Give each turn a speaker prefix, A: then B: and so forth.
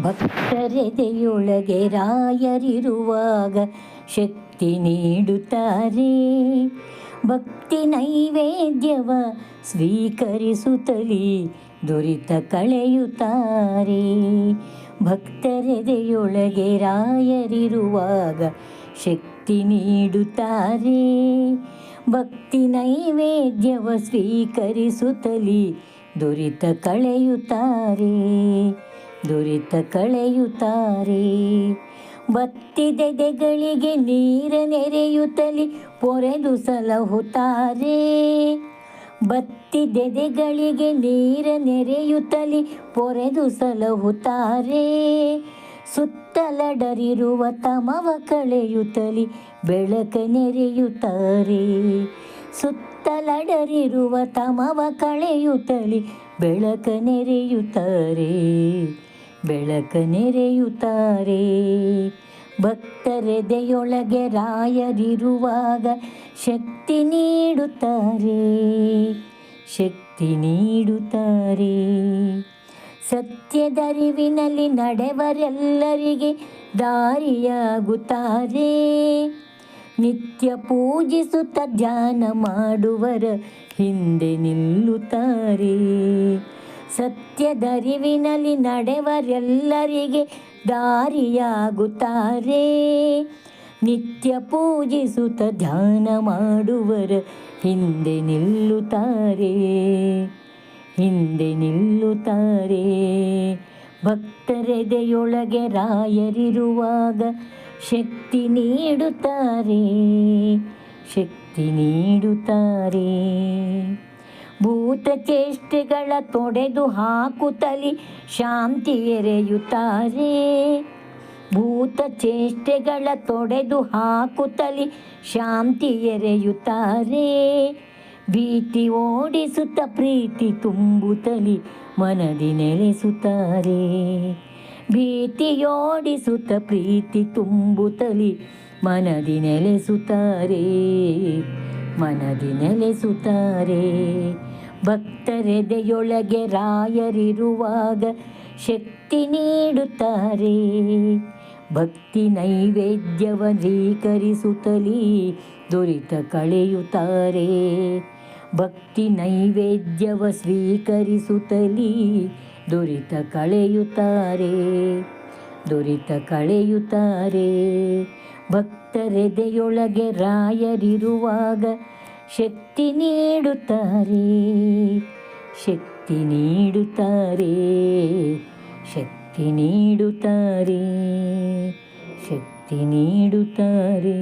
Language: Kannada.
A: ಭಕ್ತರೆದೆಯೊಳಗೆ ರಾಯರಿರುವಾಗ ಶಕ್ತಿ ನೀಡುತ್ತಾರೆ. ಭಕ್ತಿ ನೈವೇದ್ಯವ ಸ್ವೀಕರಿಸುತ್ತಲೇ ದುರಿತ ಕಳೆಯುತ್ತಾರೆ. ಭಕ್ತರೆದೆಯೊಳಗೆ ರಾಯರಿರುವಾಗ ಶಕ್ತಿ ನೀಡುತ್ತಾರೆ. ಭಕ್ತಿ ನೈವೇದ್ಯವ ಸ್ವೀಕರಿಸುತ್ತಲೇ ದುರಿತ ಕಳೆಯುತ್ತಾರೆ. ದುರಿತ ಕಳೆಯುತ್ತಾರೆ. ಬತ್ತಿದೆದೆಗಳಿಗೆ ನೀರ ನೆರೆಯುತ್ತಲೇ ಪೊರೆದು ಸಲಹುತ್ತಾರೆ. ಬತ್ತಿದೆದೆಗಳಿಗೆ ನೀರ ನೆರೆಯುತ್ತಲೇ ಪೊರೆದು ಸಲಹುತ್ತಾರೆ. ಸುತ್ತಲಡರಿರುವ ತಮವ ಕಳೆಯುತ್ತಲೇ ಬೆಳಕ ನೆರೆಯುತ್ತಾರೆ. ಸುತ್ತಲಡರಿರುವ ತಮವ ಕಳೆಯುತ್ತಲೇ ಬೆಳಕ ನೆರೆಯುತ್ತಾರೆ. ಬೆಳಕ ನೆರೆಯುತ್ತಾರೆ. ಭಕ್ತರೆದೆಯೊಳಗೆ ರಾಯರಿರುವಾಗ ಶಕ್ತಿ ನೀಡುತ್ತಾರೆ. ಶಕ್ತಿ ನೀಡುತ್ತಾರೆ. ಸತ್ಯದರಿವಿನಲ್ಲಿ ನಡೆವರೆಲ್ಲರಿಗೆ ದಾರಿಯಾಗುತ್ತಾರೆ. ನಿತ್ಯ ಪೂಜಿಸುತ್ತ ಧ್ಯಾನ ಮಾಡುವರ ಹಿಂದೆ ನಿಲ್ಲುತ್ತಾರೆ. ಸತ್ಯದರಿವಿನಲ್ಲಿ ನಡೆವರೆಲ್ಲರಿಗೆ ದಾರಿಯಾಗುತ್ತಾರೆ. ನಿತ್ಯ ಪೂಜಿಸುತ್ತ ಧ್ಯಾನ ಮಾಡುವರ ಹಿಂದೆ ನಿಲ್ಲುತ್ತಾರೆ. ಹಿಂದೆ ನಿಲ್ಲುತ್ತಾರೆ. ಭಕ್ತರೆದೆಯೊಳಗೆ ರಾಯರಿರುವಾಗ ಶಕ್ತಿ ನೀಡುತ್ತಾರೆ. ಶಕ್ತಿ ನೀಡುತ್ತಾರೆ. ಭೂತ ಚೇಷ್ಟೆಗಳ ತೊಡೆದು ಹಾಕುತ್ತಲೇ ಶಾಂತಿ ಎರೆಯುತ್ತಾರೆ. ಭೂತ ಚೇಷ್ಟೆಗಳ ತೊಡೆದು ಹಾಕುತ್ತಲೇ ಶಾಂತಿ ಎರೆಯುತ್ತಾರೆ. ಭೀತಿ ಓಡಿಸುತ್ತ ಪ್ರೀತಿ ತುಂಬುತ್ತಲೇ ಮನದಿ ನೆಲೆಸುತ್ತಾರೆ. ಭೀತಿಯೋಡಿಸುತ್ತ ಪ್ರೀತಿ ತುಂಬುತ್ತಲೇ ಮನದಿ ನೆಲೆಸುತ್ತಾರೆ. ಮನದಿ ನೆಲೆಸುತ್ತಾರೆ. ಭಕ್ತರೆದೆಯೊಳಗೆ ರಾಯರಿರುವಾಗ ಶಕ್ತಿ ನೀಡುತ್ತಾರೆ. ಭಕ್ತಿ ನೈವೇದ್ಯವ ಸ್ವೀಕರಿಸುತ್ತಲೇ ದುರಿತ ಕಳೆಯುತ್ತಾರೆ. ಭಕ್ತಿ ನೈವೇದ್ಯವ ಸ್ವೀಕರಿಸುತ್ತಲೇ ದುರಿತ ಕಳೆಯುತ್ತಾರೆ. ದುರಿತ ಕಳೆಯುತ್ತಾರೆ. ಭಕ್ತರೆದೆಯೊಳಗೆ ರಾಯರಿರುವಾಗ ಶಕ್ತಿ ನೀಡುತ್ತಾರೆ. ಶಕ್ತಿ ನೀಡುತ್ತಾರೆ. ಶಕ್ತಿ ನೀಡುತ್ತಾರೆ. ಶಕ್ತಿ ನೀಡುತ್ತಾರೆ.